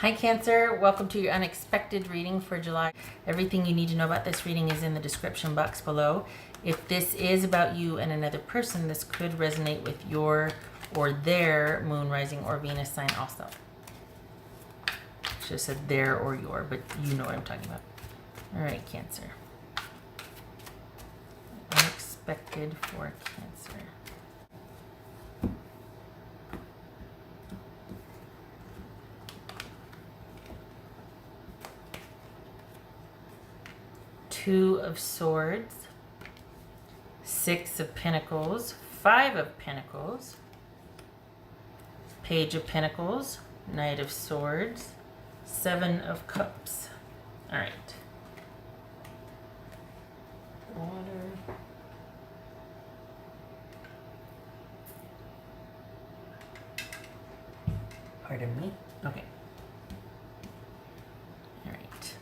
Hi Cancer, welcome to your unexpected reading for July. Everything you need to know about this reading is in the description box below. If this is about you and another person, this could resonate with your or their moon, rising, or Venus sign also. Should have said their or your, but you know what I'm talking about. All right, Cancer. Unexpected for Cancer. Two of Swords, Six of Pentacles, Five of Pentacles, Page of Pentacles, Knight of Swords, Seven of Cups. All right. Water. Pardon me. Okay. All right.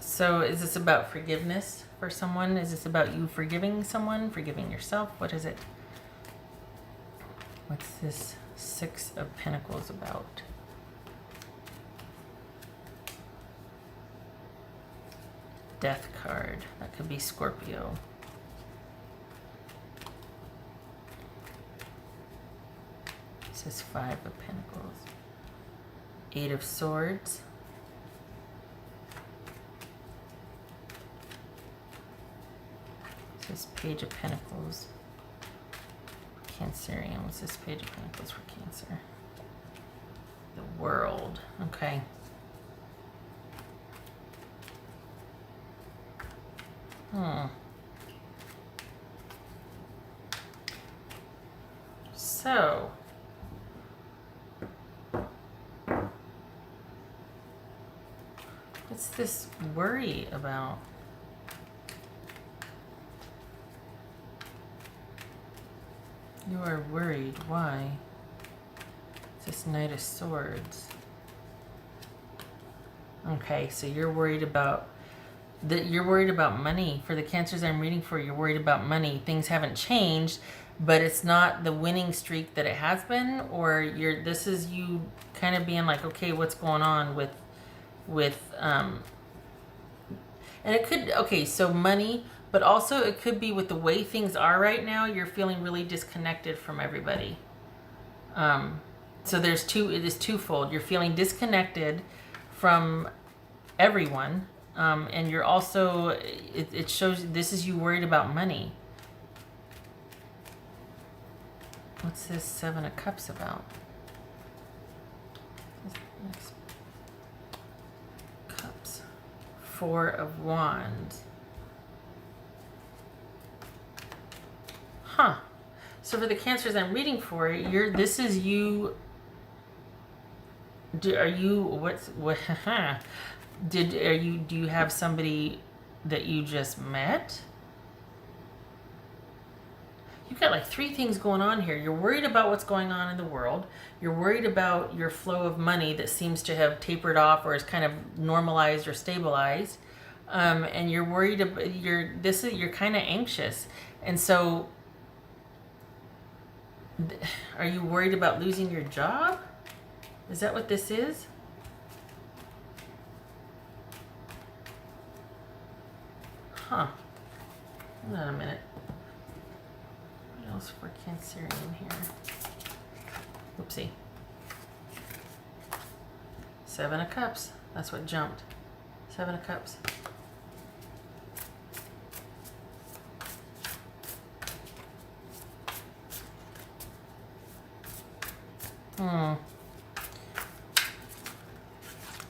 So is this about forgiveness for someone? Is this about you forgiving someone, forgiving yourself? What is it? What's this Six of Pentacles about? Death card. That could be Scorpio. This is Five of Pentacles. Eight of Swords. This Page of Pentacles. Cancerian. What's this Page of Pentacles for Cancer? The World. Okay. So, what's this worry about? You are worried. Why? This Knight of Swords. Okay, so you're worried about that. You're worried about money. For the Cancers I'm reading for, you're worried about money. Things haven't changed, but it's not the winning streak that it has been. Or this is you kind of being like, okay, what's going on with and it could, okay, so money. But also it could be with the way things are right now, you're feeling really disconnected from everybody. So it is twofold. You're feeling disconnected from everyone. And you're also, it shows this is you worried about money. What's this Seven of Cups about? Cups. Four of Wands. Huh. So for the Cancers I'm reading for, this is you. Do you have somebody that you just met? You've got like three things going on here. You're worried about what's going on in the world. You're worried about your flow of money that seems to have tapered off or is kind of normalized or stabilized. And you're worried about you're kind of anxious. And so are you worried about losing your job? Is that what this is? Huh. Hold on a minute. What else for Cancerian here? Oopsie. Seven of Cups. That's what jumped. Seven of Cups.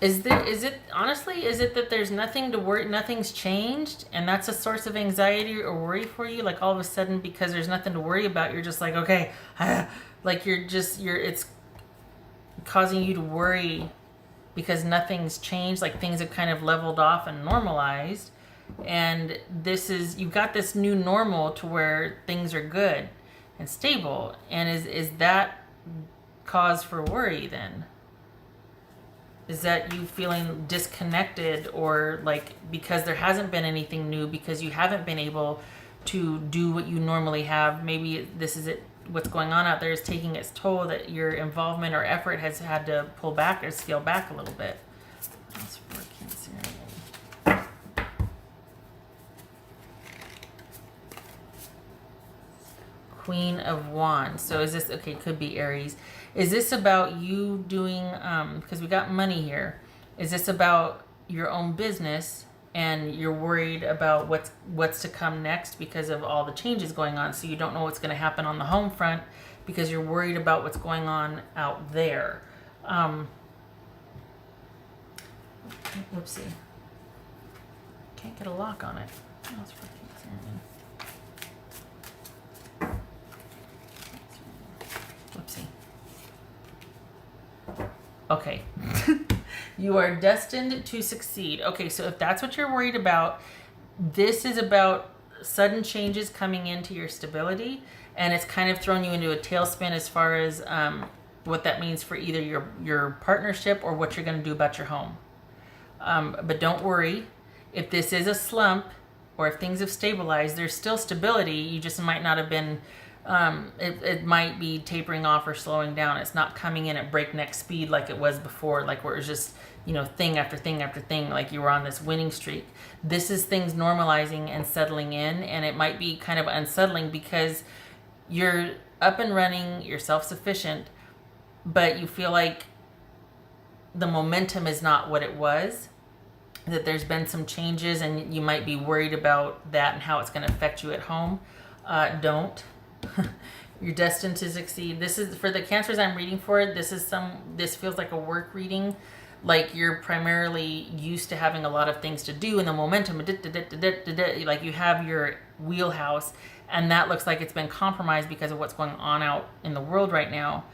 Is it that there's nothing to worry, nothing's changed, and that's a source of anxiety or worry for you? Like all of a sudden, because there's nothing to worry about, you're just like, okay, like it's causing you to worry because nothing's changed, like things have kind of leveled off and normalized, and you've got this new normal to where things are good and stable, and is that cause for worry then? Is that you feeling disconnected, or like because there hasn't been anything new, because you haven't been able to do what you normally have. Maybe this is it. What's going on out there is taking its toll, that your involvement or effort has had to pull back or scale back a little bit. That's for Cancerian. Queen of Wands. So is this, okay, could be Aries. Is this about you doing, because we got money here. Is this about your own business and you're worried about what's to come next because of all the changes going on? So you don't know what's going to happen on the home front because you're worried about what's going on out there. Whoopsie. Can't get a lock on it. That's for Cancerian. Whoopsie. Okay. You are destined to succeed. Okay, so if that's what you're worried about, this is about sudden changes coming into your stability, and it's kind of thrown you into a tailspin as far as what that means for either your partnership or what you're going to do about your home. But don't worry. If this is a slump or if things have stabilized, there's still stability. You just might not have been, it might be tapering off or slowing down. It's not coming in at breakneck speed like it was before, like where it was just, thing after thing after thing, like you were on this winning streak. This is things normalizing and settling in, and it might be kind of unsettling because you're up and running, you're self-sufficient, but you feel like the momentum is not what it was, that there's been some changes and you might be worried about that and how it's going to affect you at home. Don't. You're destined to succeed. This is for the Cancers I'm reading for. This feels like a work reading, like you're primarily used to having a lot of things to do and the momentum, like you have your wheelhouse, and that looks like it's been compromised because of what's going on out in the world right now.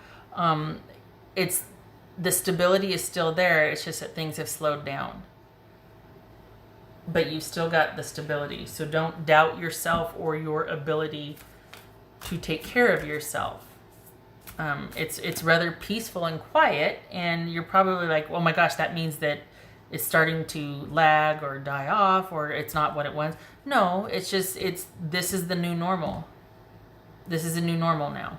The stability is still there. It's just that things have slowed down. But you've still got the stability. So don't doubt yourself or your ability to take care of yourself. It's rather peaceful and quiet, and you're probably like, oh my gosh, that means that it's starting to lag or die off, or it's not what it was. No, this is the new normal. This is a new normal now.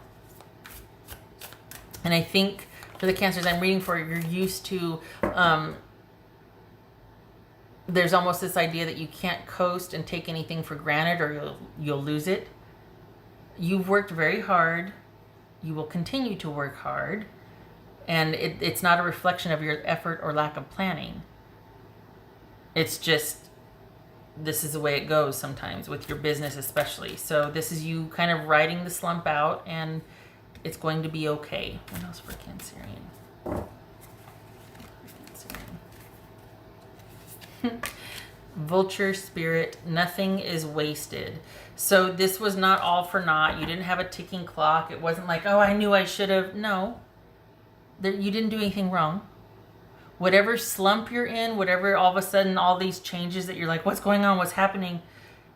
And I think for the Cancers I'm reading for, you're used to, there's almost this idea that you can't coast and take anything for granted or you'll lose it. You've worked very hard. You will continue to work hard. And it's not a reflection of your effort or lack of planning. It's just, this is the way it goes sometimes with your business especially. So this is you kind of riding the slump out, and it's going to be okay. What else for Cancerian? Vulture spirit, nothing is wasted. So this was not all for naught. You didn't have a ticking clock. It wasn't like, oh, I knew I should have. No, you didn't do anything wrong. Whatever slump you're in, whatever all of a sudden all these changes that you're like, what's going on, what's happening,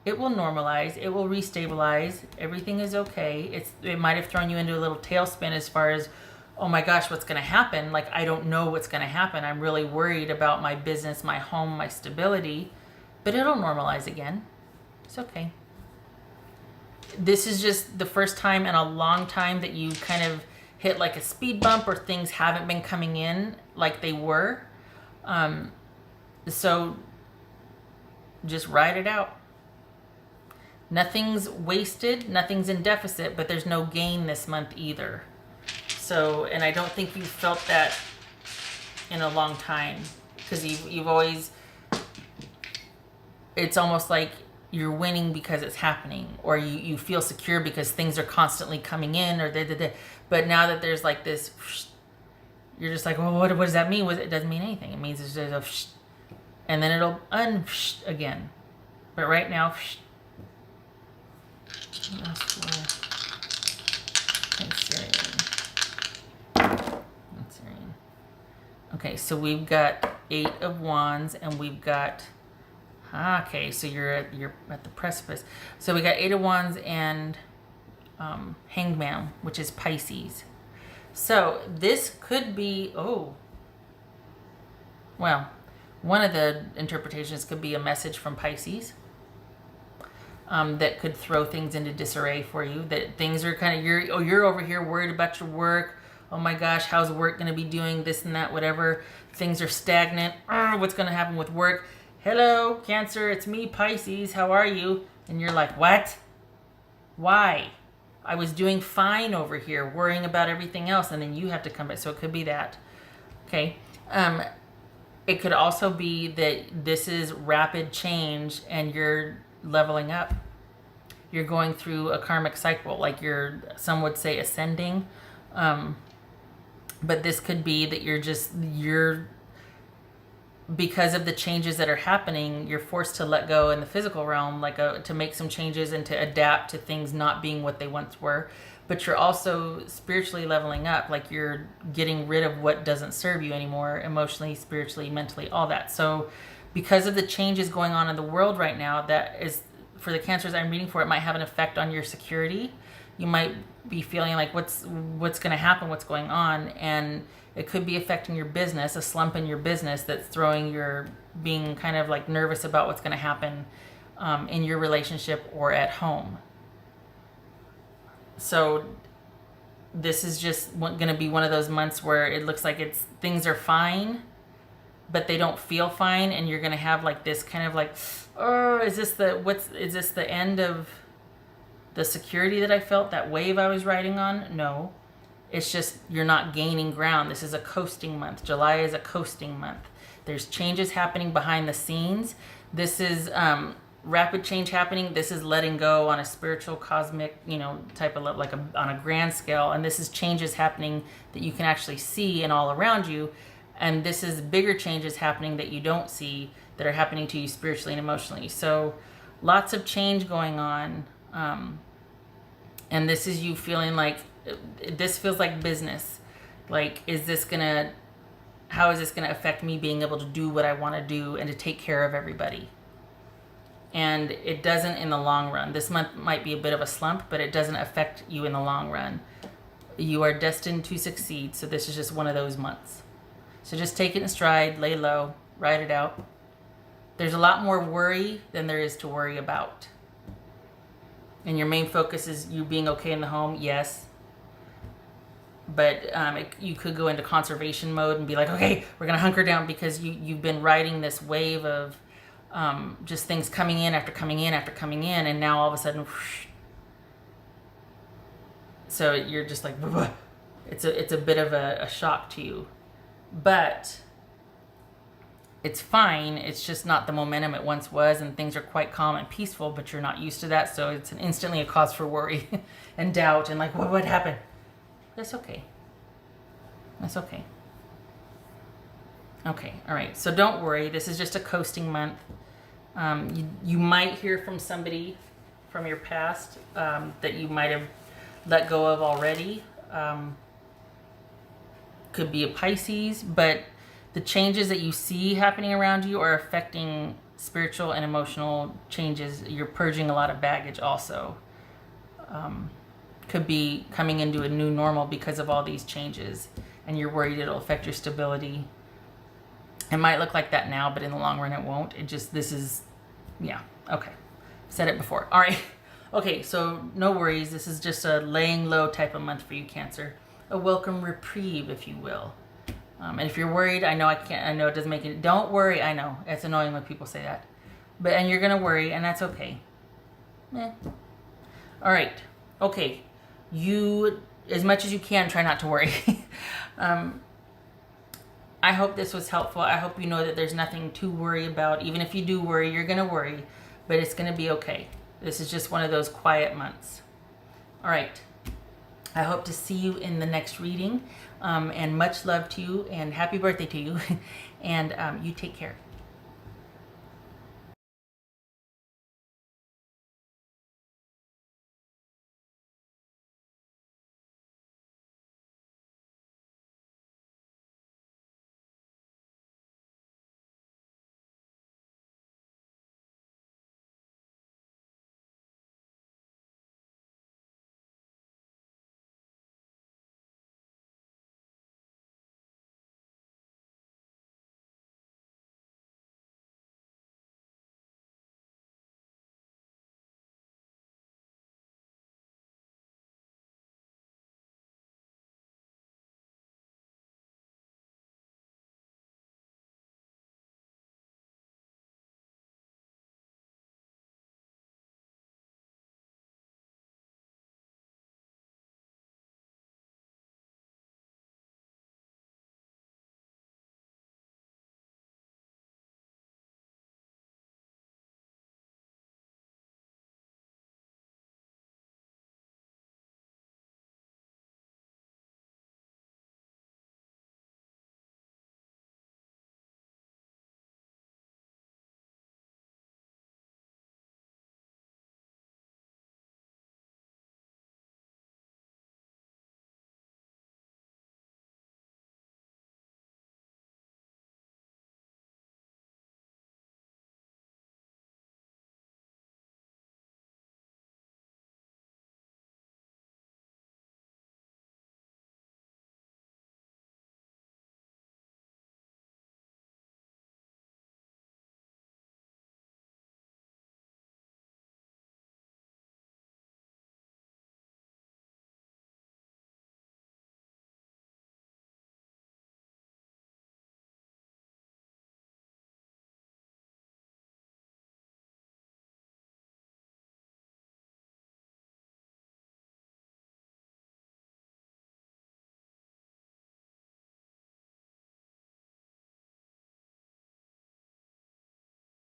it will normalize, it will restabilize. Everything is okay. It might have thrown you into a little tailspin as far as, oh my gosh, what's going to happen? Like, I don't know what's going to happen. I'm really worried about my business, my home, my stability, but it'll normalize again. It's okay. This is just the first time in a long time that you kind of hit like a speed bump, or things haven't been coming in like they were. So just ride it out. Nothing's wasted, nothing's in deficit, but there's no gain this month either. So, and I don't think you've felt that in a long time, because you've always, it's almost like you're winning because it's happening, or you feel secure because things are constantly coming in, or but now that there's like this, you're just like, well, what does that mean? It doesn't mean anything. It means there's a and then it'll again. But right now, okay, so we've got 8 of Wands, and we've got, okay, so you're at the precipice. So we got 8 of Wands and Hanged Man, which is Pisces. So this could be, well, one of the interpretations could be a message from Pisces. that could throw things into disarray for you. That things are kind of, you're over here worried about your work. Oh my gosh, how's work going to be doing this and that, whatever. Things are stagnant. What's going to happen with work? Hello, Cancer, it's me, Pisces. How are you? And you're like, what? Why? I was doing fine over here, worrying about everything else, and then you have to come back. So it could be that. Okay. It could also be that this is rapid change and you're leveling up. You're going through a karmic cycle, like some would say ascending. But this could be that you're because of the changes that are happening, you're forced to let go in the physical realm, to make some changes and to adapt to things not being what they once were. But you're also spiritually leveling up, like you're getting rid of what doesn't serve you anymore, emotionally, spiritually, mentally, all that. So because of the changes going on in the world right now, that is, for the Cancers I'm reading for, it might have an effect on your security. You might be feeling like what's going to happen, what's going on, and it could be affecting your business, a slump in your business that's being kind of like nervous about what's going to happen in your relationship or at home. So this is just going to be one of those months where it looks like things are fine, but they don't feel fine, and you're going to have like this kind of like, oh, is this the end of the security that I felt, that wave I was riding on? No. It's just you're not gaining ground. This is a coasting month. July is a coasting month. There's changes happening behind the scenes. This is rapid change happening. This is letting go on a spiritual, cosmic, type of level, on a grand scale. And this is changes happening that you can actually see and all around you. And this is bigger changes happening that you don't see, that are happening to you spiritually and emotionally. So lots of change going on. And this is you feeling like, this feels like business. Like, how is this going to affect me being able to do what I want to do and to take care of everybody? And it doesn't in the long run. This month might be a bit of a slump, but it doesn't affect you in the long run. You are destined to succeed. So this is just one of those months. So just take it in stride, lay low, ride it out. There's a lot more worry than there is to worry about. And your main focus is you being okay in the home, yes. But you could go into conservation mode and be like, okay, we're going to hunker down, because you've been riding this wave of just things coming in after coming in after coming in, and now all of a sudden, whoosh. So you're just like, it's a bit of a shock to you. But it's fine. It's just not the momentum it once was, and things are quite calm and peaceful, but you're not used to that. So it's instantly a cause for worry and doubt and like, what happened? That's okay. That's okay. Okay, all right. So don't worry. This is just a coasting month. You might hear from somebody from your past that you might have let go of already. Could be a Pisces, but the changes that you see happening around you are affecting spiritual and emotional changes. You're purging a lot of baggage also. Could be coming into a new normal because of all these changes, and you're worried it'll affect your stability. It might look like that now, but in the long run it won't. Okay. Said it before. All right. Okay, so no worries. This is just a laying low type of month for you, Cancer. A welcome reprieve, if you will. And if you're worried, I know it doesn't make it. Don't worry. I know it's annoying when people say that, and you're gonna worry, and that's okay. All right. Okay. You, as much as you can, try not to worry. I hope this was helpful. I hope you know that there's nothing to worry about. Even if you do worry, you're gonna worry, but it's gonna be okay. This is just one of those quiet months. All right. I hope to see you in the next reading, and much love to you, and happy birthday to you, and you take care.